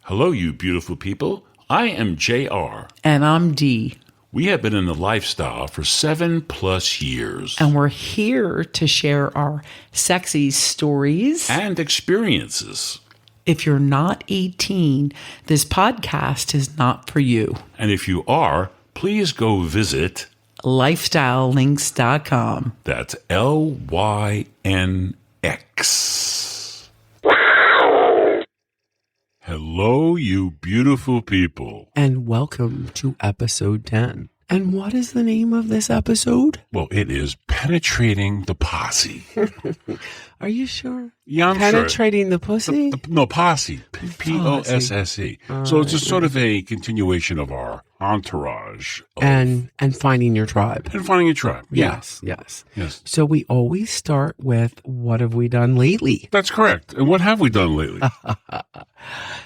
Hello, you beautiful people. I am JR. And I'm Dee. We have been in the lifestyle for 7+ years. And we're here to share our sexy stories and experiences. If you're not 18, this podcast is not for you. And if you are, please go visit lifestylelinks.com. That's LYNX. Hello, you beautiful people. And welcome to episode 10. And what is the name of this episode? Well, it is Penetrating the Posse. Are you sure? Yeah, I'm Penetrating the pussy? No, Posse. P-O-S-S-E. So it's just sort of a continuation of our entourage. And finding your tribe. And finding your tribe. Yes. So we always start with, what have we done lately? That's correct. And what have we done lately?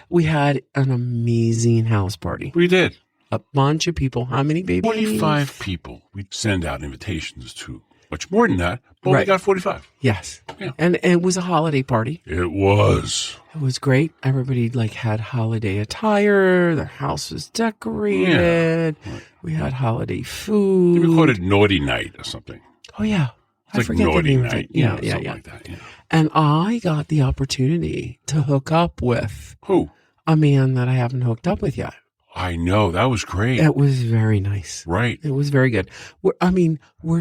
We had an amazing house party. We did. A bunch of people. How many babies? 45 people. We send out invitations to much more than that, but we got 45. Yes. Yeah. And it was a holiday party. It was. It was great. Everybody had holiday attire. Their house was decorated. Yeah. Right. We had holiday food. We called it Naughty Night or something. Oh, yeah. It's like Naughty Night. Yeah. Like that, yeah. And I got the opportunity to hook up with who? A man that I haven't hooked up with yet. I know. That was great. It was very nice. Right. It was very good. We're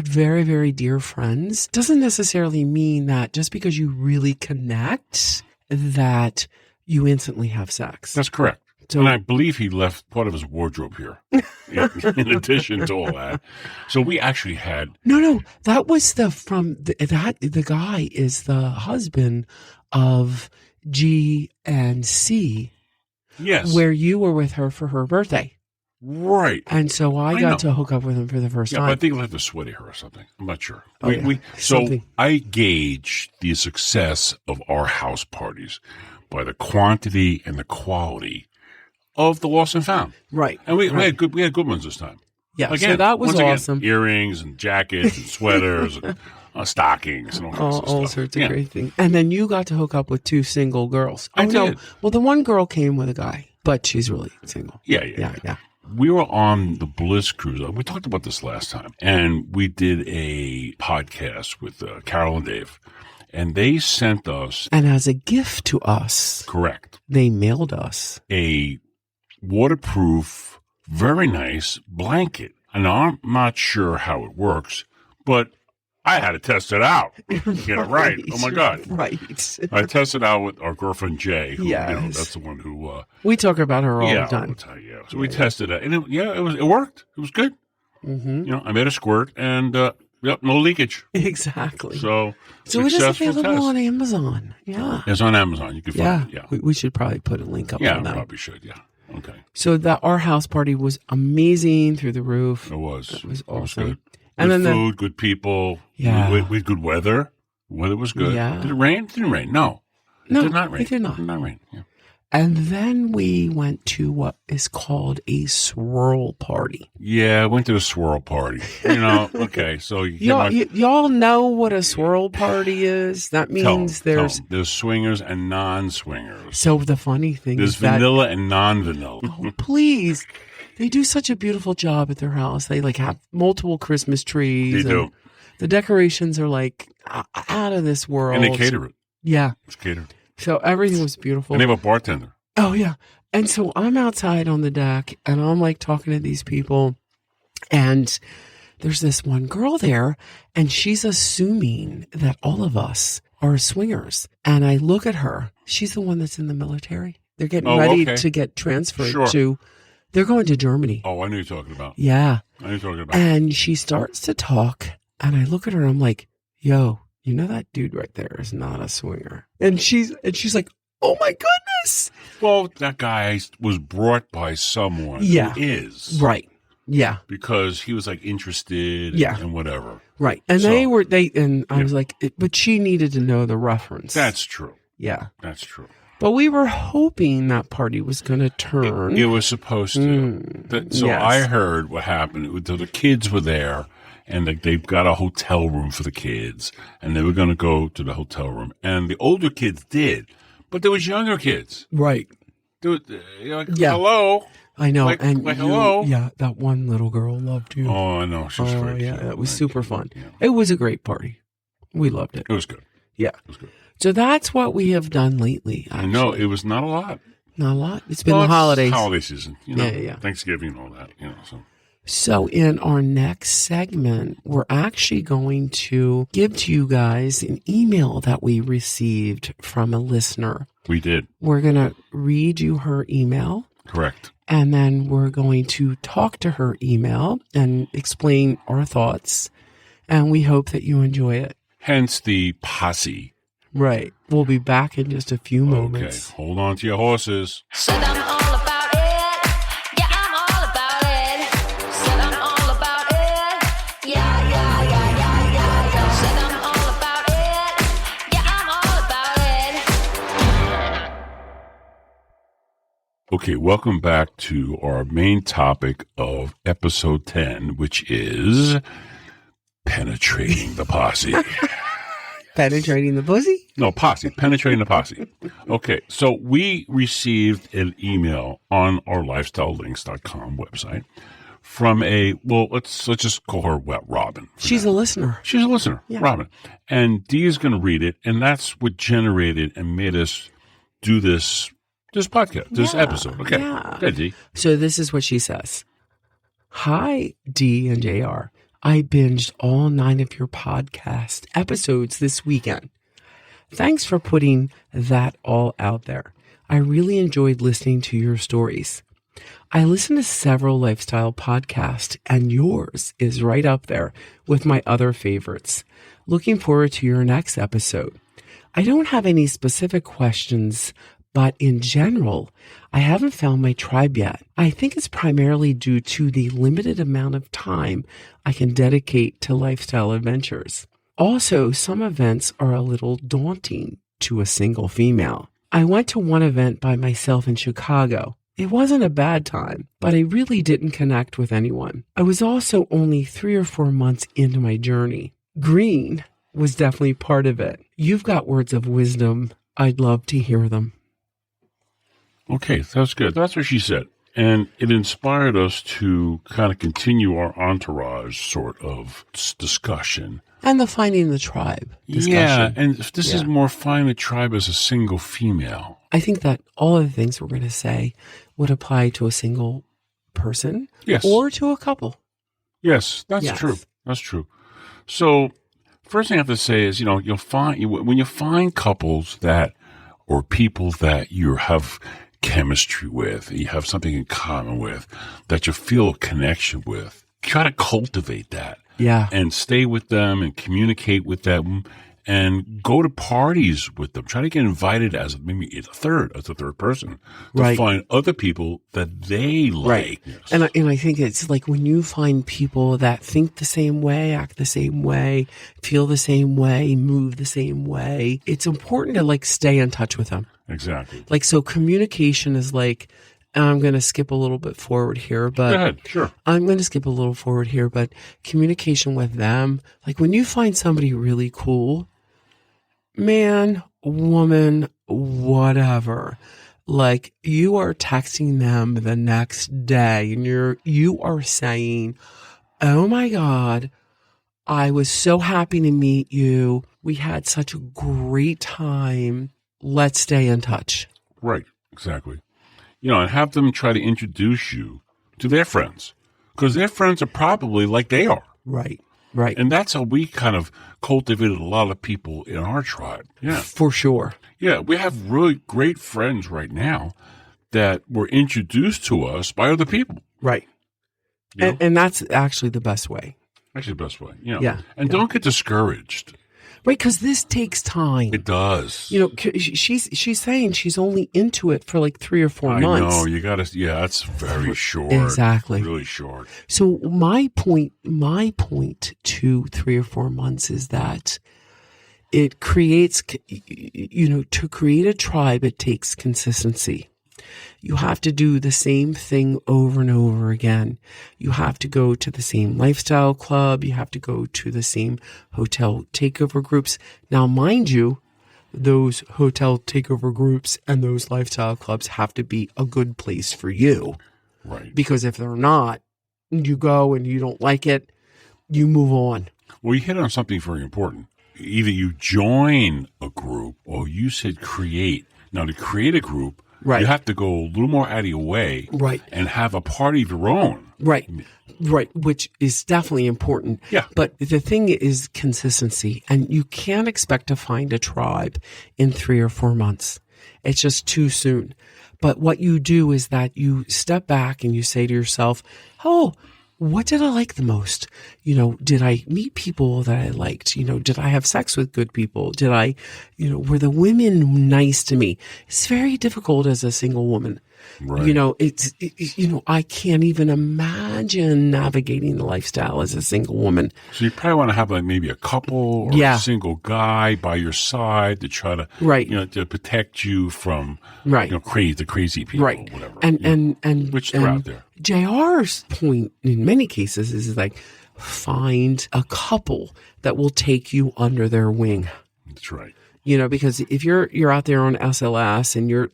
very, very dear friends. Doesn't necessarily mean that just because you really connect that you instantly have sex. That's correct. So, and I believe he left part of his wardrobe here in addition to all that. So we actually had... No. That was the guy is the husband of G and C. Yes. Where you were with her for her birthday. Right. And so I got to hook up with him for the first time. But I think he'll have to sweaty her or something. I'm not sure. So I gauge the success of our house parties by the quantity and the quality of the lost and found. Right. And we had good ones this time. Yeah. Again, so that was awesome. Again, earrings and jackets and sweaters and stockings and all sorts of great things. And then you got to hook up with 2 single girls. I did. No. Well, the one girl came with a guy, but she's really single. Yeah. We were on the Bliss Cruise. We talked about this last time. And we did a podcast with Carol and Dave. And they sent us... And as a gift to us... Correct. They mailed us... a waterproof, very nice blanket. And I'm not sure how it works, but I had to test it out. Get it right. Oh, my God. Right. I tested out with our girlfand, Jay. Who, yes. That's the one who... we talk about her all the time. All the time. Yeah. So we tested it. And it worked. It was good. Mm-hmm. I made a squirt and... no leakage. Exactly. So it is available on Amazon. Yeah. It's on Amazon. You can find it. Yeah. We should probably put a link up on that. Yeah, probably should. Yeah. Okay. So our house party was amazing through the roof. It was. It was awesome. It was good. And good then food, good people. Yeah. We had good weather. The weather was good. Yeah. Did it rain? It didn't rain. No. It did not rain. It did not. It did not rain. Yeah. And then we went to what is called a swirl party. Yeah, I went to a swirl party. Okay, so y'all know what a swirl party is? That means there's swingers and non-swingers. So the funny thing is vanilla and non-vanilla. Oh, please. They do such a beautiful job at their house. They have multiple Christmas trees. They do. The decorations are out of this world. And they cater it. Yeah. It's catered. So everything was beautiful. And they have a bartender. Oh, yeah. And so I'm outside on the deck, and I'm talking to these people, and there's this one girl there, and she's assuming that all of us are swingers. And I look at her. She's the one that's in the military. They're getting ready to get transferred to, they're going to Germany. Oh, I know you're talking about. Yeah. I know you're talking about. And she starts to talk, and I look at her, and I'm like, yo, you know that dude right there is not a swinger. And she's like, oh my goodness. Well, that guy was brought by someone who is. Right. Yeah. Because he was interested and whatever. Right. And I was like, but she needed to know the reference. That's true. Yeah. That's true. But we were hoping that party was going to turn. It was supposed to. So yes. I heard what happened. The kids were there. And they've got a hotel room for the kids, and they were going to go to the hotel room. And the older kids did, but there was younger kids. Right. Dude, you're like, Yeah. hello. I know. Like, and hello. Yeah, that one little girl loved you. Oh, I know. She was Oh, great. yeah, it was Thank super you. fun. Yeah. It was a great party. We loved it. It was good. Yeah. It was good. So that's what we have done lately. Actually. I know it was not a lot. Not a lot. It's been Well, the it's holidays. holiday season. You know, Yeah. Thanksgiving and all that. So in our next segment, we're actually going to give to you guys an email that we received from a listener. We did. We're going to read you her email. Correct. And then we're going to talk to her email and explain our thoughts. And we hope that you enjoy it. Hence the posse. Right. We'll be back in just a few moments. Okay. Hold on to your horses. Said I'm all about it. Yeah, I'm all about it. Said I'm all about it. Yeah, yeah, yeah, yeah, yeah, yeah. Said I'm all about it. Yeah, I'm all about it. Okay, welcome back to our main topic of episode 10, which is penetrating the posse. Penetrating the pussy? No, posse. Penetrating the posse. Okay, so we received an email on our lifestylelinks.com website from let's just call her Robin. She's a listener. She's a listener, Yeah. Robin. And Dee is going to read it, and that's what generated and made us do this podcast, this episode. Okay. Yeah. Okay, Dee. So this is what she says. Hi, D and JR. I binged all 9 of your podcast episodes this weekend. Thanks for putting that all out there. I really enjoyed listening to your stories. I listen to several lifestyle podcasts, and yours is right up there with my other favorites. Looking forward to your next episode. I don't have any specific questions, but in general, I haven't found my tribe yet. I think it's primarily due to the limited amount of time I can dedicate to lifestyle adventures. Also, some events are a little daunting to a single female. I went to one event by myself in Chicago. It wasn't a bad time, but I really didn't connect with anyone. I was also only 3 or 4 months into my journey. Green was definitely part of it. You've got words of wisdom. I'd love to hear them. Okay, that's good. That's what she said. And it inspired us to kind of continue our entourage sort of discussion. And the finding the tribe discussion. Yeah, and if this is more finding the tribe as a single female. I think that all of the things we're going to say would apply to a single person or to a couple. Yes, that's true. That's true. So first thing I have to say is, you'll find when you find couples or people that you have chemistry with, you have something in common with, that you feel a connection with, try to cultivate that. Yeah. And stay with them and communicate with them and go to parties with them. Try to get invited as maybe a third person to find other people that they like. Right. Yes. And I think it's like when you find people that think the same way, act the same way, feel the same way, move the same way, it's important to stay in touch with them. Exactly. So communication is I'm going to skip a little bit forward here, but go ahead. Sure. I'm going to skip a little forward here, but communication with them, when you find somebody really cool, man, woman, whatever, you are texting them the next day and you are saying, oh my God, I was so happy to meet you. We had such a great time. Let's stay in touch. Right. Exactly. And have them try to introduce you to their friends, because their friends are probably like they are. Right. Right. And that's how we kind of cultivated a lot of people in our tribe. Yeah. For sure. Yeah. We have really great friends right now that were introduced to us by other people. Right. And that's actually the best way. Actually, the best way. Yeah. And don't get discouraged. Right, because this takes time. It does. She's saying she's only into it for 3 or 4 months. I know. You got to. Yeah, that's very short. Exactly. Really short. So my point to 3 or 4 months is that it creates, to create a tribe, it takes consistency. You have to do the same thing over and over again. You have to go to the same lifestyle club. You have to go to the same hotel takeover groups. Now, mind you, those hotel takeover groups and those lifestyle clubs have to be a good place for you. Right. Because if they're not, you go and you don't like it, you move on. Well, you hit on something very important. Either you join a group or you said create. Now, to create a group, Right. you have to go a little more out of your way Right. and have a party of your own. Right. Right. Which is definitely important. Yeah. But the thing is consistency. And you can't expect to find a tribe in 3 or 4 months. It's just too soon. But what you do is that you step back and you say to yourself, oh, what did I like the most? Did I meet people that I liked? Did I have sex with good people? Did I, were the women nice to me? It's very difficult as a single woman. Right. I can't even imagine navigating the lifestyle as a single woman. So you probably want to have like maybe a couple or a single guy by your side to try to, to protect you from, the crazy people or whatever. Which they're out there. JR's point in many cases is like, find a couple that will take you under their wing. That's right. Because if you're out there on SLS and you're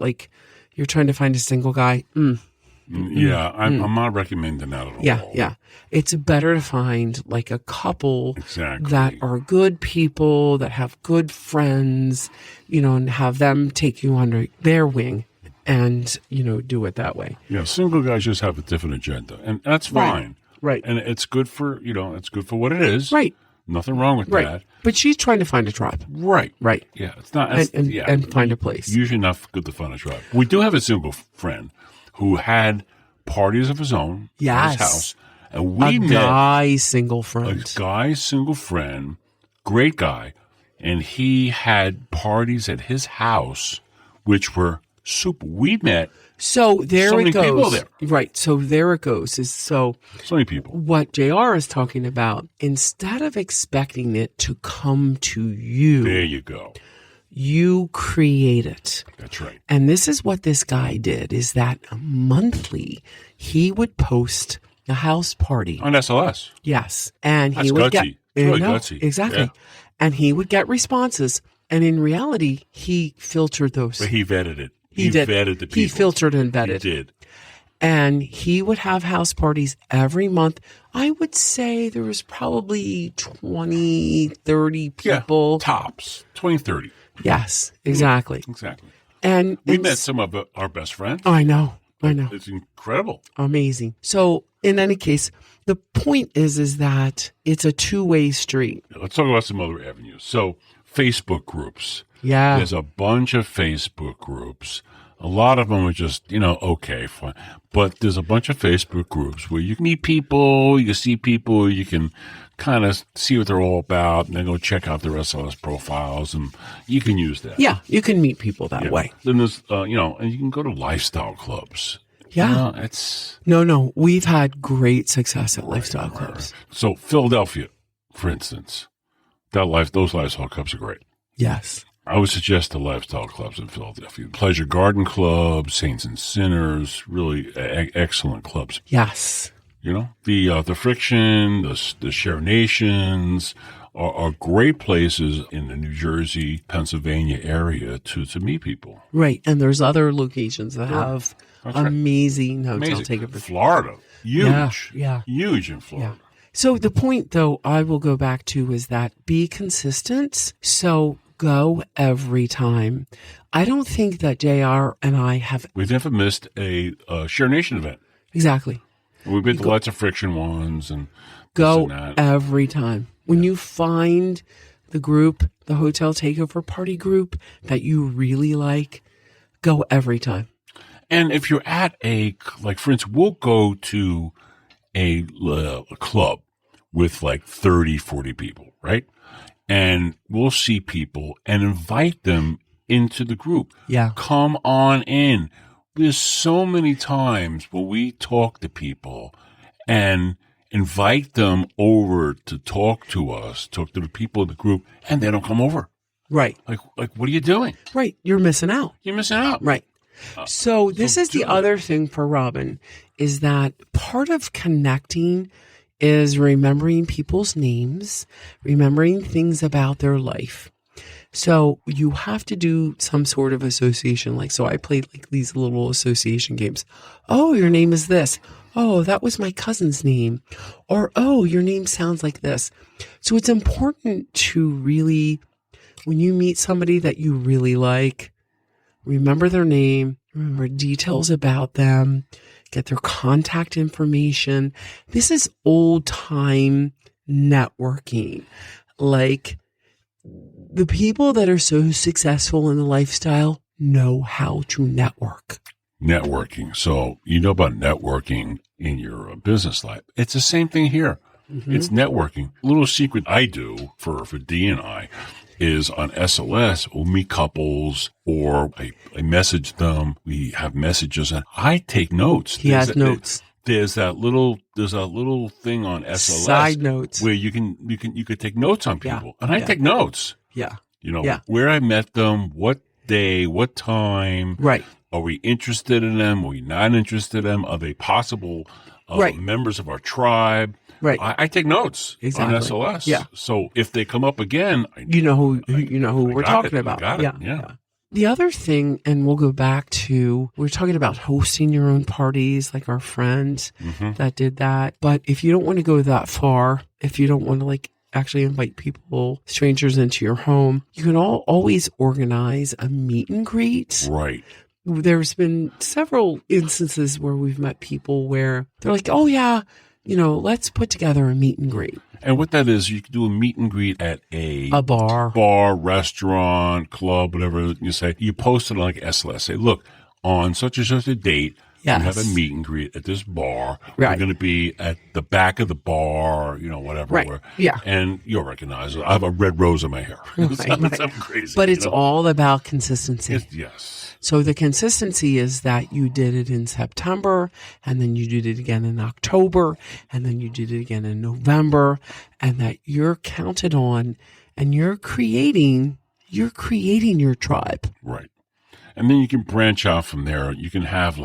trying to find a single guy. I'm not recommending that at all. Yeah. It's better to find like a couple that are good people, that have good friends, and have them take you under their wing and, do it that way. Yeah, single guys just have a different agenda, and that's fine. Right. And it's good for, it's good for what it is. Right. Nothing wrong with that. But she's trying to find a tribe. Right. Right. Yeah. It's not. And find a place. Usually not good to find a tribe. We do have a single friend who had parties of his own at his house. And we met guy's single friend. A guy's single friend, great guy. And he had parties at his house, which were super. We met. So there so it many goes. People there. Right. So there it goes. So many people. What JR is talking about, instead of expecting it to come to you. There you go. You create it. That's right. And this is what this guy did, is that monthly he would post a house party. On SLS. Yes. And That's he would gutsy. It's really gutsy. Exactly. Yeah. And he would get responses. And in reality, he filtered those. But he vetted it. He did. Vetted the people. He filtered and vetted. He did. And he would have house parties every month. I would say there was probably 20, 30 people. Yeah, tops. 20, 30. Yes, exactly. Exactly. And we met some of our best friends. I know. It's incredible. Amazing. So in any case, the point is that it's a two-way street. Let's talk about some other avenues. So Facebook groups. Yeah. There's a bunch of Facebook groups. A lot of them are just, okay, fine. But there's a bunch of Facebook groups where you can meet people, you can see people, you can kind of see what they're all about, and then go check out their SLS profiles, and you can use that. Yeah, you can meet people that way. Then there's, and you can go to lifestyle clubs. Yeah. It's... No, we've had great success at lifestyle clubs. So Philadelphia, for instance, those lifestyle clubs are great. Yes. I would suggest the lifestyle clubs in Philadelphia. Pleasure Garden Club, Saints and Sinners, really excellent clubs. Yes. The Friction, the ShareNations are great places in the New Jersey, Pennsylvania area to meet people. Right. And there's other locations that have amazing hotel takeovers. Florida, huge. Yeah. Huge in Florida. Yeah. So the point, though, I will go back to is that be consistent. So go every time. I don't think that JR and I have... We've never missed a ShareNation event. Exactly. We've been to lots of Friction ones and go and every time. When you find the group, the hotel takeover party group that you really like, go every time. And if you're at for instance, we'll go to a club with like 30, 40 people, right? And we'll see people and invite them into the group. Yeah. Come on in. There's so many times when we talk to people and invite them over to talk to us, talk to the people in the group, and they don't come over. Right. Like what are you doing? Right. You're missing out. You're missing out. Right. So this is the other thing for Robin, is that part of connecting is remembering people's names, remembering things about their life. So you have to do some sort of association. Like, so I played like these little association games. Oh, your name is this. Oh, that was my cousin's name. Or, oh, your name sounds like this. So it's important to really, when you meet somebody that you really like, remember their name, remember details about them, get their contact information. This is old time networking. Like, the people that are so successful in the lifestyle know how to network. Networking. So you know about networking in your business life. It's the same thing here. Mm-hmm. It's networking. A little secret I do for Dee and I is on SLS, we'll meet couples or I message them. We have messages and I take notes. He has notes. There's that little thing on SLS Side notes where you could take notes on people. And I Yeah. take notes. Yeah. You know, Yeah. where I met them, what day, what time. Right. Are we interested in them? Are we not interested in them? Are they possible Right. members of our tribe? Right. I take notes Exactly. on SLS. Yeah. So if they come up again, You know who we're got talking it. I about. got it. Yeah. The other thing, and we'll go back to, we're talking about hosting your own parties, like our friends that did that. But if you don't want to go that far, if you don't want to like actually invite people, strangers into your home, you can always organize a meet and greet. Right. There's been several instances where we've met people where they're like, oh yeah, let's put together a meet and greet. And what that is, you can do a meet and greet at a bar, restaurant, club, whatever you say. You post it on like SLS. Say, look, on such and such a date, Yes. we have a meet and greet at this bar. Right. We're going to be at the back of the bar, whatever. Right. Yeah. And you'll recognize it. I have a red rose in my hair. Something crazy. But it's all about consistency. Yes. So the consistency is that you did it in September, and then you did it again in October, and then you did it again in November, and that you're counted on, and you're creating your tribe. Right. And then you can branch out from there. You can have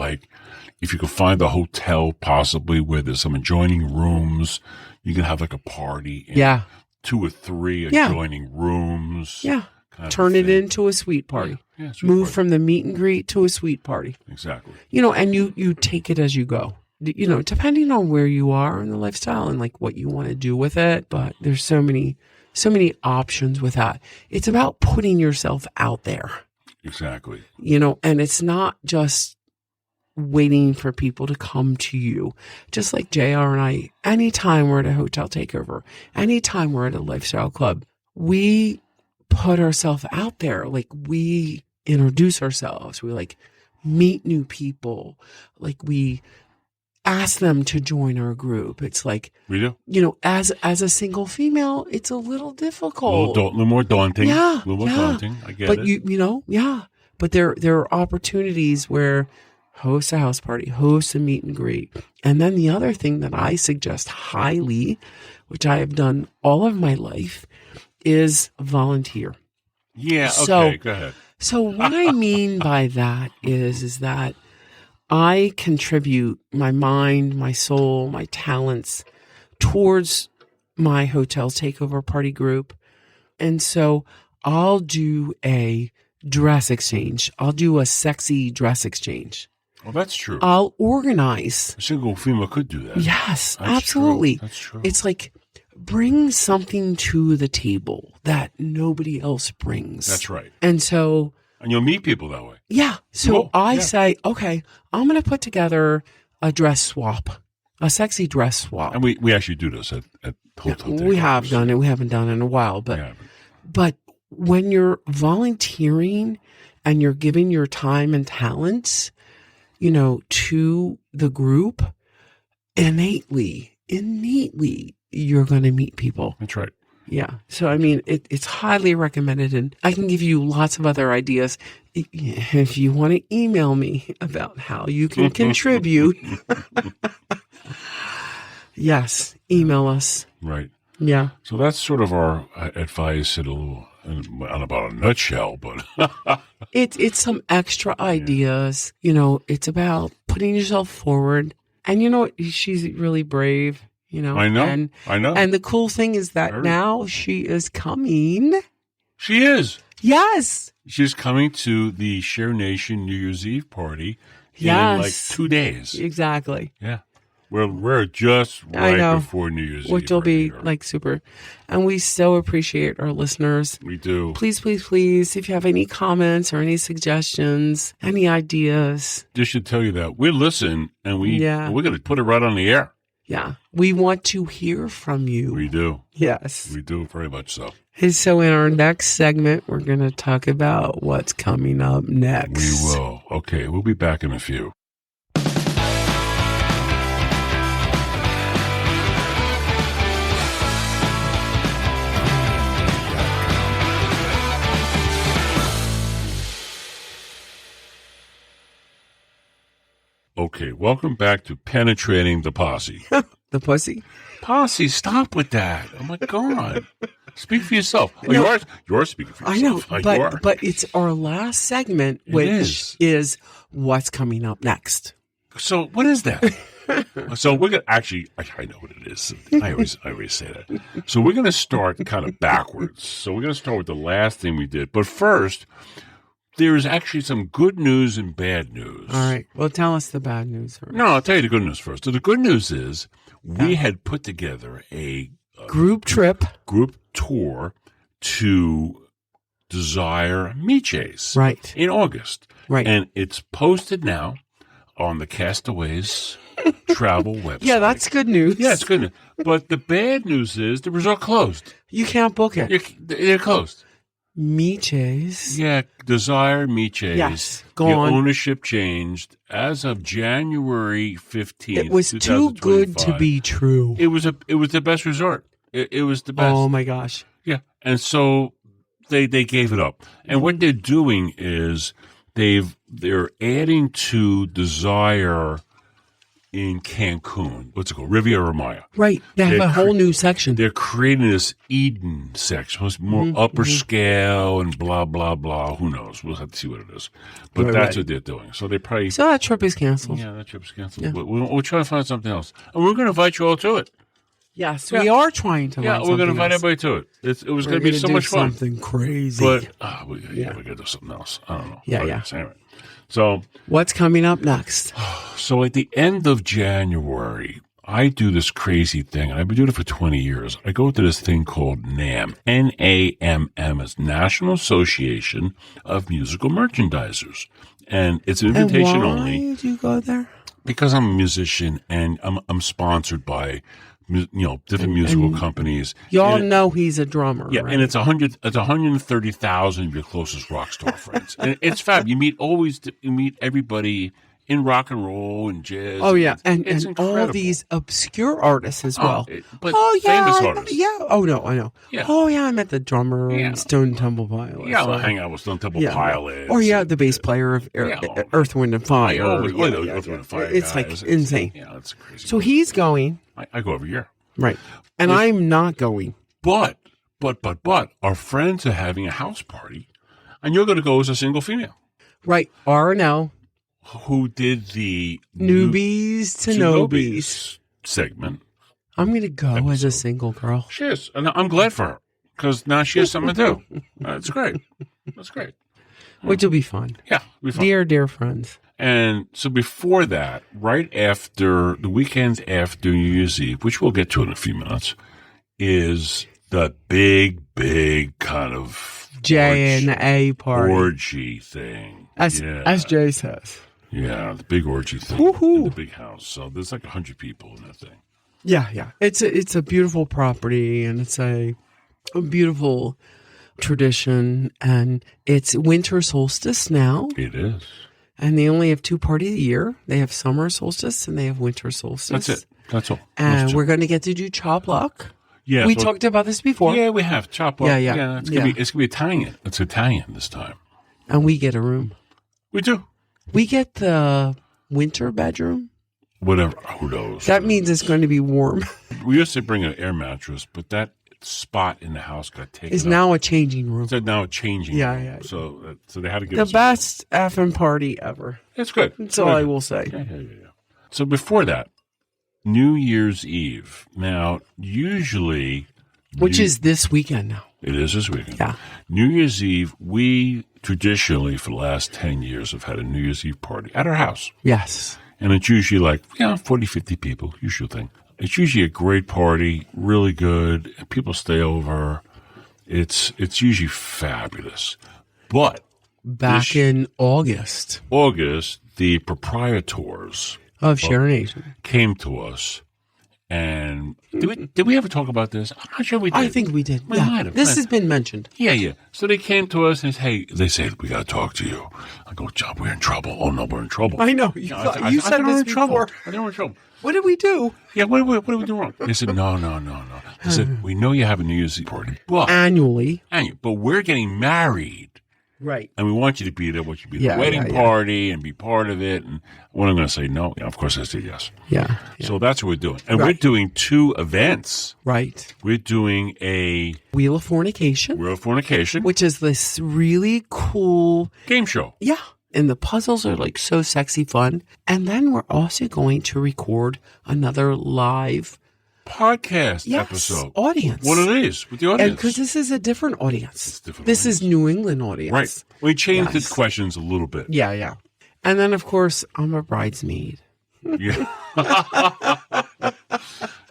if you can find a hotel possibly where there's some adjoining rooms, you can have like a party in 2 or 3 adjoining rooms. Yeah. kind of Turn it thing. into a suite party. Yeah, sweet Move party. from the meet and greet to a suite party. Exactly. And you take it as you go. Depending on where you are in the lifestyle and like what you want to do with it. But there's so many options with that. It's about putting yourself out there. Exactly. And it's not just waiting for people to come to you. Just like JR and I, anytime we're at a hotel takeover, anytime we're at a lifestyle club, we put ourselves out there. Like we introduce ourselves. We meet new people. Like we ask them to join our group. It's like, We do. as a single female, it's a little A difficult. little more daunting. Yeah, A little more yeah. daunting. I get But it. but there are opportunities where host a house party, host a meet and greet. And then the other thing that I suggest highly, which I have done all of my life, is volunteer. Yeah. Okay. So- Go ahead. So what I mean by that is that I contribute my mind, my soul, my talents towards my hotel takeover party group. And so I'll do a dress exchange. I'll do a sexy dress exchange. Well, that's true. I'll organize. A single female could do that. Yes, That's absolutely. True. That's true. It's like bring something to the table that nobody else brings. That's right. And so, And you'll meet people that way. yeah. So Cool. I Yeah. say, okay, I'm going to put together a dress swap, a sexy dress swap. And we actually do this at hotel We have takeovers. done it. We haven't done it in a while, but Yeah. but when you're volunteering and you're giving your time and talents, to the group, innately, you're going to meet people. That's right. Yeah. So, I mean, it's highly recommended. And I can give you lots of other ideas. If you want to email me about how you can contribute, yes, email us. Right. Yeah. So that's sort of our advice in about a nutshell, but It's some extra ideas. It's about putting yourself forward. And she's really brave, I know. And I know. and the cool thing is that Very. now she is coming She is. Yes. She's coming to the ShareNation New Year's Eve party in Yes. like 2 days. Exactly. Yeah. We're just I know. right before New Year's Eve. Which will right be here. like super. And we so appreciate our listeners. We do. Please, please, please, if you have any comments or any suggestions, any ideas, Just should tell you that we listen and we're going to put it right on the air. yeah, we want to hear from you. We do. Yes. We do very much so. And so in our next segment, we're going to talk about what's coming up next. We will. Okay, we'll be back in a few. Okay, welcome back to Penetrating the Posse. The pussy? Posse, stop with that. Oh, my God. Speak for yourself. Oh, No. you are speaking for I know, yourself. You are. but it's our last segment, It which is what's coming up next. So what is that? So we're going to actually, I know what it is. I always say that. So we're going to start kind of backwards. So we're going to start with the last thing we did. But first, there's actually some good news and bad news. All right. Well, tell us the bad news first. No, I'll tell you the good news first. So the good news is we had put together a Group trip. group tour to Desire Miches Right. in August. Right. And it's posted now on the Castaways travel website. Yeah, that's good news. Yeah, it's good news. But the bad news is the resort closed. You can't book it. They're closed. Miches. Yeah, Desire Miches. Yes, The gone. ownership changed as of January 15th. It was too good to 2025. be true. It was the best resort. It was the best. Oh my gosh. Yeah, and so they gave it up. And what they're doing is they're adding to Desire in Cancun. What's it called? Riviera Maya. Right. They have They're a whole new section. They're creating this Eden section. It's more upper scale and blah, blah, blah. Who knows? We'll have to see what it is. But Right, that's right. what they're doing. So they probably, So that trip is canceled. yeah, that trip's canceled. We'll try to find something else. And we're going to invite you all to it. Yes, Yeah. we are trying to. Yeah, find we're going to something invite else. everybody to it. It was We're going to be gonna so do much fun. Something crazy. But we got to do something else. I don't know. Yeah, Okay, yeah. so anyway. So What's coming up next? So at the end of January, I do this crazy thing, and I've been doing it for 20 years. I go to this thing called NAMM, N-A-M-M, it's National Association of Musical Merchandisers. And it's an invitation and why only do you go there? because I'm a musician and I'm sponsored by different musical companies. Y'all And- know he's a drummer. Yeah, right? and it's 130,000 of your closest rock star friends, and it's fab. You meet everybody in rock and roll and jazz. Oh yeah, and it's all incredible. these obscure artists as well. But Oh yeah, famous I- artists. yeah. Oh no, I know. Yeah. Oh yeah, I met the drummer Yeah. and Stone Temple Pilots. Yeah, I'll So- hang out with Stone Temple yeah. Pilots. Or yeah, the bass player of Earth, Wind and Fire. I always Yeah, those yeah, Earth, yeah. Wind and Fire It's guys. like insane. Yeah, it's crazy. So he's going I go every year. right, and I'm not going. But our friends are having a house party, and you're going to go as a single female Right, RNL who did the newbies to nobies. segment. I'm going to go as a Episode. single girl. She is, and I'm glad for her because now she has something to do. That's great. That's great. Which will be fun. Yeah, it'll be fun. Dear friends. And so before that, right after the weekends after New Year's Eve, which we'll get to in a few minutes, is the big kind of J&A party. orgy thing. As Jay says. Yeah, the big orgy thing Woohoo. in the big house. So there's like 100 people in that thing. Yeah. It's a beautiful property, and it's a beautiful tradition, and it's winter solstice now, It is. and they only have two parties a year. They have summer solstice and they have winter solstice. That's it. That's all. And Those we're two. going to get to do chop luck. Yeah, we so- talked about this before, Yeah, we have chop up. Yeah. It's gonna be Italian. It's Italian this time. and we get a room. We do. We get the winter bedroom. Whatever. Who knows? That means it's going to be warm. We used to bring an air mattress, but that spot in the house got taken. It's up. now a changing room. It's now a changing. Yeah, room. yeah. So they had to give The us best effing party ever. It's good. That's all I will say. Yeah. So before that, New Year's Eve. Now, usually, Which is this weekend now. It is this weekend. Yeah. New Year's Eve, we traditionally, for the last 10 years, have had a New Year's Eve party at our house. Yes. And it's usually like, 40, 50 people, usual thing. It's usually a great party, really good. People stay over. It's usually fabulous. But Back in August the proprietors of ShareNation. came to us. And did we ever talk about this? I'm not sure we did. I think we did. We Yeah. might have. This has been mentioned. Yeah. So they came to us and said, hey, they said, we got to talk to you. I go, John, we're in trouble. Oh, no, we're in trouble. I know. You I said think we're this in trouble. before. I think we're in trouble. What did we do? Yeah, what did we do wrong? They said, no. They said, we know you have a New Year's Eve party. But Annually. we're getting married. Right. And we want you to be there. We want you to be Yeah, at the wedding yeah. party and be part of it. And when I'm going to say no, of course I say yes. Yeah. So that's what we're doing. And Right. we're doing 2 events. Right. We're doing a Wheel of Fornication, Real Fornication which is this really cool. game show. Yeah. And the puzzles are like so sexy fun. And then we're also going to record another live Podcast episode. audience. What it is with the audience. Because this is a different audience. It's a different This audience. is New England audience. Right. We changed Yes. the questions a little bit. Yeah. And then, of course, I'm a bridesmaid. Yeah.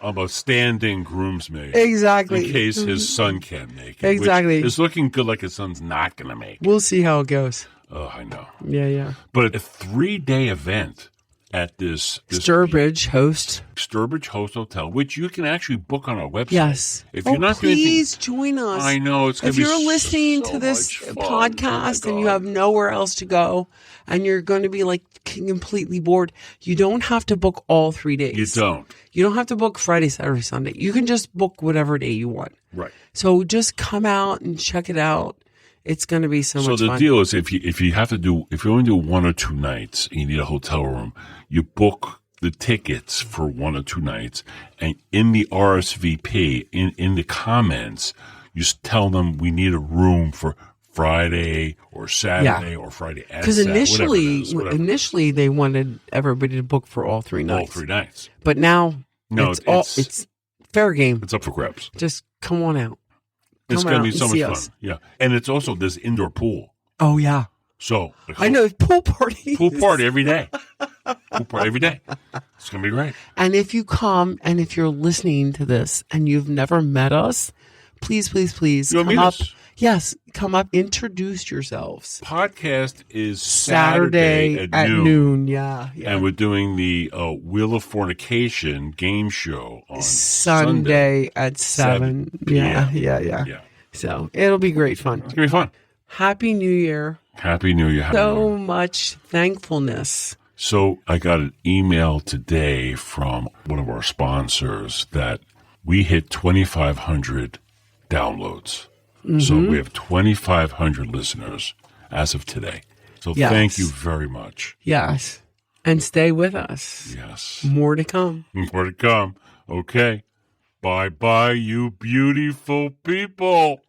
I'm a standing groomsmaid. Exactly. In case his son can't make it. Exactly. Which is looking good like his son's not going to make it. We'll see how it goes. Oh, I know. Yeah. But a 3-day event at this Sturbridge host. Sturbridge Host Hotel, which you can actually book on our website. Yes. If you're not doing please join us. I know it's going If to be you're listening so to this much fun. podcast Oh my and you God. have nowhere else to go and you're going to be like completely bored, you don't have to book all 3 days. You don't. You don't have to book Friday, Saturday, Sunday. You can just book whatever day you want. Right. So just come out and check it out. It's going to be so much So the fun. deal is if you only do 1 or 2 nights and you need a hotel room, you book the tickets for 1 or 2 nights, and in the RSVP, in the comments, you just tell them we need a room for Friday or Saturday or Friday and Because Saturday, initially they wanted everybody to book for all 3 all nights. 3 nights. But now No, it's fair game. It's up for grabs. Just come on out. It's Come going out to be and so much see fun. us. Yeah, and it's also this indoor pool. Oh yeah, So I know pool party. pool party every day. Pool party every day. It's going to be great. And if you come and if you're listening to this and you've never met us, please You wanna come meet up. us? Yes, come up. Introduce yourselves. Podcast is Saturday at noon. Yeah. And we're doing the Wheel of Fornication game show on Sunday at 7. p.m. Yeah. So it'll be great fun. It's going to be fun. Happy New Year. Happy New Year. Happy New Year. So much thankfulness. So I got an email today from one of our sponsors that we hit 2,500 downloads. So we have 2,500 listeners as of today. So Yes. thank you very much. Yes. And stay with us. Yes. More to come. More to come. Okay. Bye-bye, you beautiful people.